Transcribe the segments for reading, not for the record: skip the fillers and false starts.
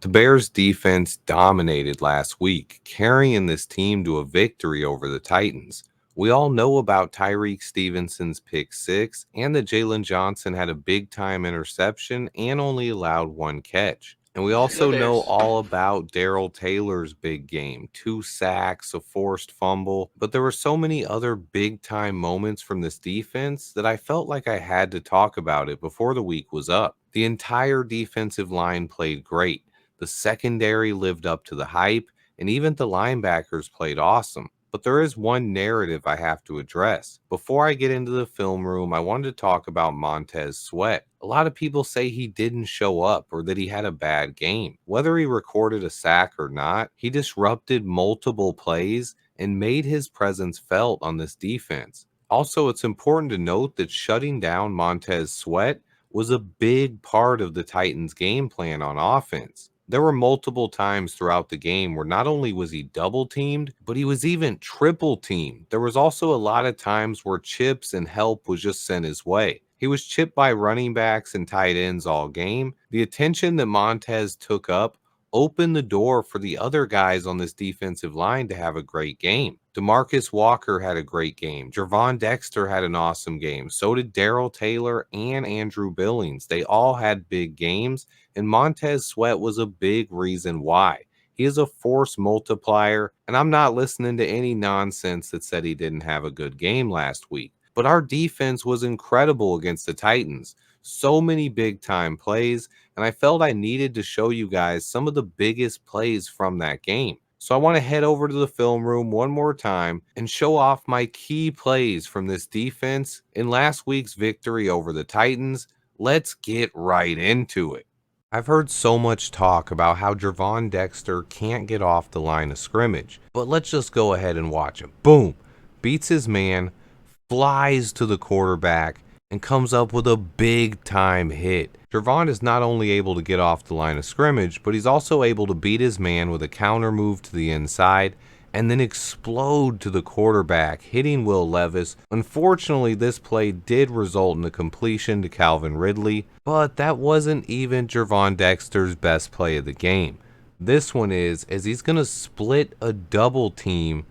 The Bears defense dominated last week, carrying this team to a victory over the Titans. We all know about Tyreek Stevenson's pick six and that Jaylon Johnson had a big time interception and only allowed one catch. And we Hello, also know Bears. all about Darrell Taylor's big game, two sacks, a forced fumble. But there were so many other big time moments from this defense that I felt like I had to talk about it before the week was up. The entire defensive line played great. The secondary lived up to the hype, and even the linebackers played awesome. But there is one narrative I have to address. Before I get into the film room, I wanted to talk about Montez Sweat. A lot of people say he didn't show up or that he had a bad game. Whether he recorded a sack or not, he disrupted multiple plays and made his presence felt on this defense. Also, it's important to note that shutting down Montez Sweat was a big part of the Titans' game plan on offense. There were multiple times throughout the game where not only was he double teamed, but he was even triple teamed. There was also a lot of times where chips and help was just sent his way. He was chipped by running backs and tight ends all game. The attention that Montez took up opened the door for the other guys on this defensive line to have a great game. DeMarcus Walker had a great game. Gervon Dexter had an awesome game. So did Darrell Taylor and Andrew Billings. They all had big games, and Montez Sweat was a big reason why. He is a force multiplier, and I'm not listening to any nonsense that said he didn't have a good game last week. But our defense was incredible against the Titans. So many big time plays, and I felt I needed to show you guys some of the biggest plays from that game. So I want to head over to the film room one more time and show off my key plays from this defense in last week's victory over the Titans. Let's get right into it. I've heard so much talk about how Gervon Dexter can't get off the line of scrimmage, but let's just go ahead and watch him. Boom! Beats his man, flies to the quarterback, and comes up with a big time hit. Gervon is not only able to get off the line of scrimmage, but he's also able to beat his man with a counter move to the inside and then explode to the quarterback, hitting Will Levis. Unfortunately, this play did result in a completion to Calvin Ridley, but that wasn't even Gervon Dexter's best play of the game. This one is, as he's going to split a double team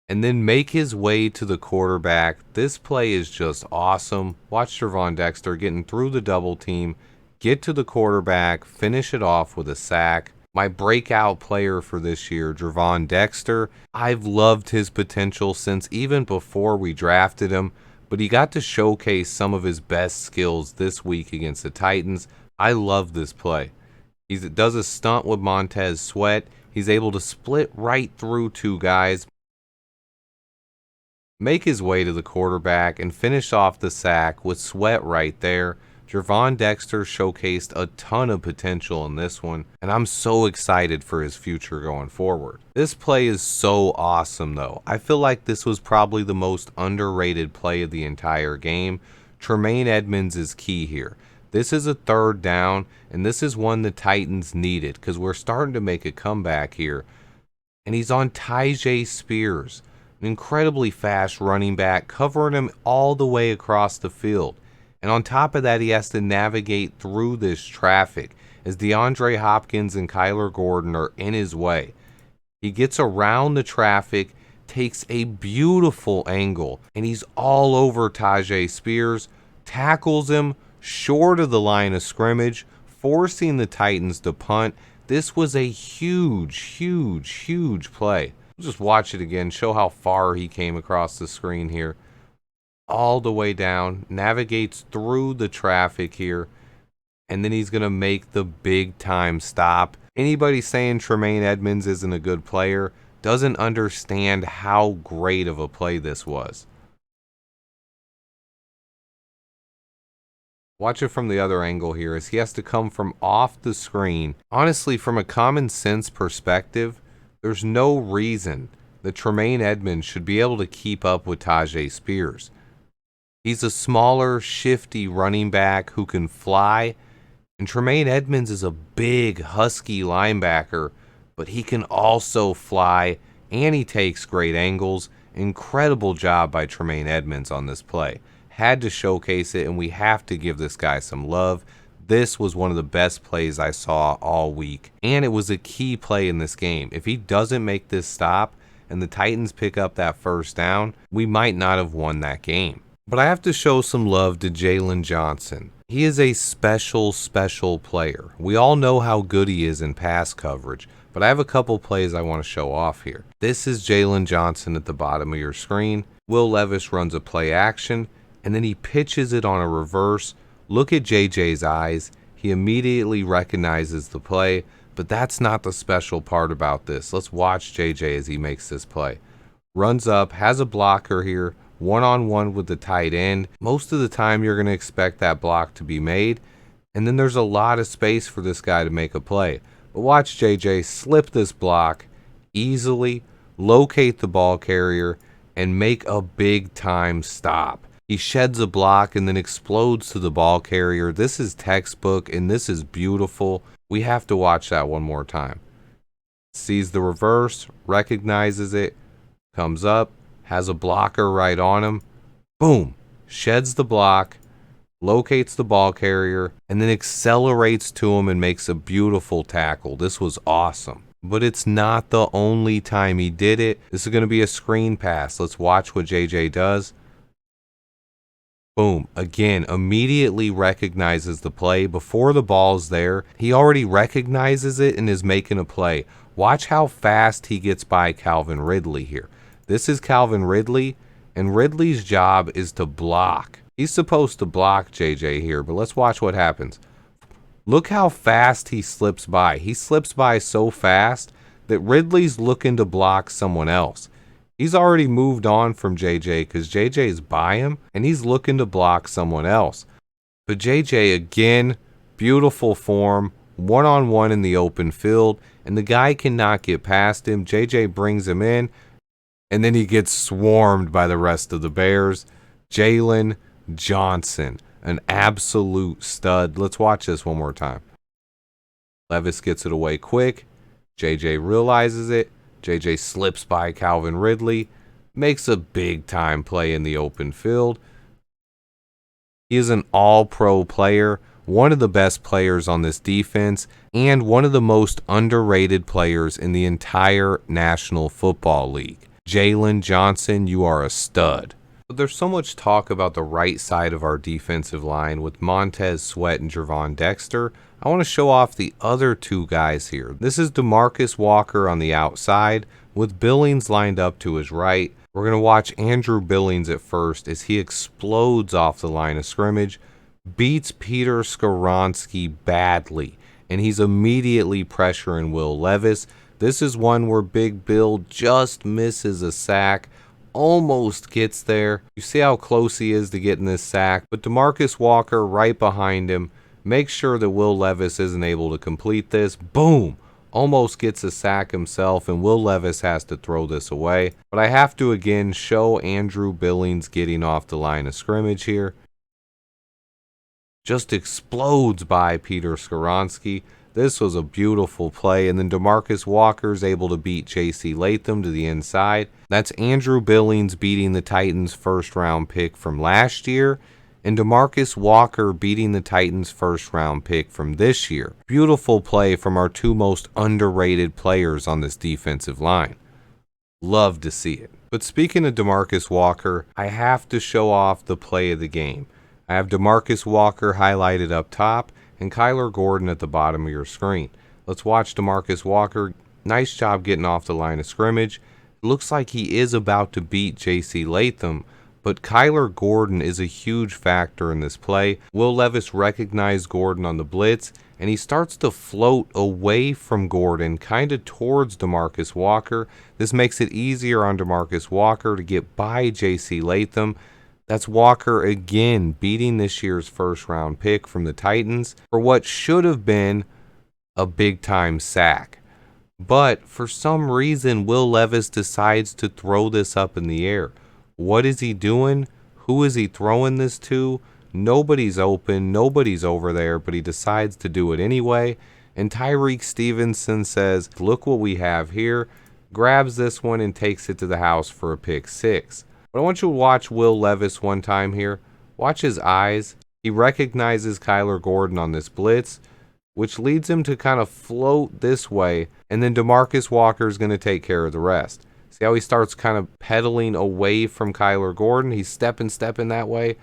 and then make his way to the quarterback. This play is just awesome. Watch Gervon Dexter getting through the double team, get to the quarterback, finish it off with a sack. My breakout player for this year, Gervon Dexter. I've loved his potential since even before we drafted him, but he got to showcase some of his best skills this week against the Titans. I love this play. He does a stunt with Montez Sweat. He's able to split right through two guys, make his way to the quarterback, and finish off the sack with Sweat right there. Gervon Dexter showcased a ton of potential in this one, and I'm so excited for his future going forward. This play is so awesome, though. I feel like this was probably the most underrated play of the entire game. Tremaine Edmunds is key here. This is a third down, and this is one the Titans needed because we're starting to make a comeback here. And he's on Tyjae Spears, an incredibly fast running back, covering him all the way across the field. And on top of that, he has to navigate through this traffic as DeAndre Hopkins and Kyler Gordon are in his way. He gets around the traffic, takes a beautiful angle, and he's all over Tyjae Spears, tackles him short of the line of scrimmage, forcing the Titans to punt. This was a huge play. Just watch it again, show how far he came across the screen here. All the way down, navigates through the traffic here, and then he's going to make the big time stop. Anybody saying Tremaine Edmunds isn't a good player doesn't understand how great of a play this was. Watch it from the other angle here as he has to come from off the screen. Honestly, from a common sense perspective, there's no reason that Tremaine Edmunds should be able to keep up with Tyjae Spears. He's a smaller, shifty running back who can fly, and Tremaine Edmunds is a big, husky linebacker, but he can also fly, and he takes great angles. Incredible job by Tremaine Edmunds on this play. Had to showcase it, and we have to give this guy some love. This was one of the best plays I saw all week, and it was a key play in this game. If he doesn't make this stop and the Titans pick up that first down, we might not have won that game. But I have to show some love to Jaylon Johnson. He is a special player. We all know how good he is in pass coverage, but I have a couple plays I want to show off here. This is Jaylon Johnson at the bottom of your screen. Will Levis runs a play action, and then he pitches it on a reverse. Look at JJ's eyes. He immediately recognizes the play, but that's not the special part about this. Let's watch JJ as he makes this play. Runs up, has a blocker here, one-on-one with the tight end. Most of the time you're going to expect that block to be made, and then there's a lot of space for this guy to make a play. But watch JJ slip this block easily, locate the ball carrier, and make a big-time stop. He sheds a block and then explodes to the ball carrier. This is textbook, and this is beautiful. We have to watch that one more time. Sees the reverse, recognizes it, comes up, has a blocker right on him. Boom! Sheds the block, locates the ball carrier, and then accelerates to him and makes a beautiful tackle. This was awesome. But it's not the only time he did it. This is going to be a screen pass. Let's watch what JJ does. Boom. Again, immediately recognizes the play. Before the ball's there, he already recognizes it and is making a play. Watch how fast he gets by Calvin Ridley here. This is Calvin Ridley, and Ridley's job is to block. He's supposed to block JJ here, but let's watch what happens. Look how fast he slips by. He slips by so fast that Ridley's looking to block someone else. He's already moved on from JJ because JJ's by him, and he's looking to block someone else. But JJ, again, beautiful form, one-on-one in the open field, and the guy cannot get past him. JJ brings him in, and then he gets swarmed by the rest of the Bears. Jaylon Johnson, an absolute stud. Let's watch this one more time. Levis gets it away quick. JJ realizes it. JJ slips by Calvin Ridley, makes a big-time play in the open field. He is an all-pro player, one of the best players on this defense, and one of the most underrated players in the entire National Football League. Jaylon Johnson, you are a stud. But there's so much talk about the right side of our defensive line with Montez Sweat and Gervon Dexter. I want to show off the other two guys here. This is DeMarcus Walker on the outside with Billings lined up to his right. We're going to watch Andrew Billings at first as he explodes off the line of scrimmage, beats Peter Skoronski badly, and he's immediately pressuring Will Levis. This is one where Big Bill just misses a sack, almost gets there. You see how close he is to getting this sack, but DeMarcus Walker right behind him makes sure that Will Levis isn't able to complete this. Boom! Almost gets a sack himself, and Will Levis has to throw this away. But I have to again show Andrew Billings getting off the line of scrimmage here. Just explodes by Peter Skoronski. This was a beautiful play, and then DeMarcus Walker's able to beat J.C. Latham to the inside. That's Andrew Billings beating the Titans' first-round pick from last year, and DeMarcus Walker beating the Titans' first-round pick from this year. Beautiful play from our two most underrated players on this defensive line. Love to see it. But speaking of DeMarcus Walker, I have to show off the play of the game. I have DeMarcus Walker highlighted up top and Kyler Gordon at the bottom of your screen. Let's watch DeMarcus Walker. Nice job getting off the line of scrimmage. It looks like he is about to beat J.C. Latham, but Kyler Gordon is a huge factor in this play. Will Levis recognized Gordon on the blitz, and he starts to float away from Gordon, kind of towards DeMarcus Walker. This makes it easier on DeMarcus Walker to get by J.C. Latham. That's Walker again beating this year's first-round pick from the Titans for what should have been a big-time sack. But for some reason, Will Levis decides to throw this up in the air. What is he doing? Who is he throwing this to? Nobody's open. Nobody's over there, but he decides to do it anyway. And Tyreek Stevenson says, look what we have here. Grabs this one and takes it to the house for a pick six. But I want you to watch Will Levis one time here. Watch his eyes. He recognizes Kyler Gordon on this blitz, which leads him to kind of float this way, and then DeMarcus Walker is going to take care of the rest. See how he starts kind of pedaling away from Kyler Gordon? He's stepping that way,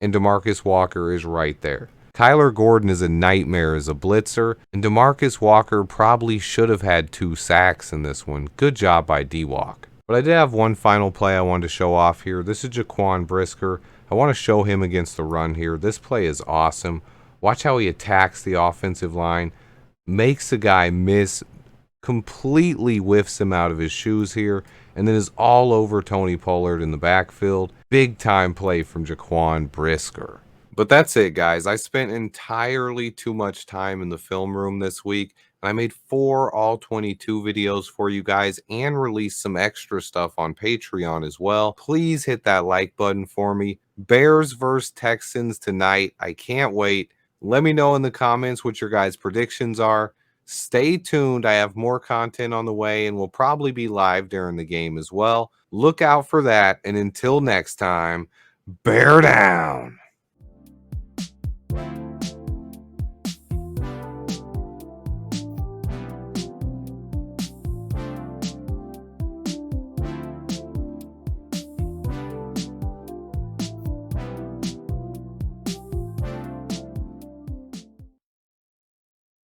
and DeMarcus Walker is right there. Kyler Gordon is a nightmare as a blitzer, and DeMarcus Walker probably should have had 2 sacks in this one. Good job by D-Walk. But I did have one final play I wanted to show off here. This is Jaquan Brisker. I want to show him against the run here. This play is awesome. Watch how he attacks the offensive line, makes the guy miss, completely whiffs him out of his shoes here, and then is all over Tony Pollard in the backfield. Big time play from Jaquan Brisker. But that's it, guys. I spent entirely too much time in the film room this week. And I made 4 all-22 videos for you guys and released some extra stuff on Patreon as well. Please hit that like button for me. Bears versus Texans tonight. I can't wait. Let me know in the comments what your guys' predictions are. Stay tuned. I have more content on the way and will probably be live during the game as well. Look out for that. And until next time, bear down.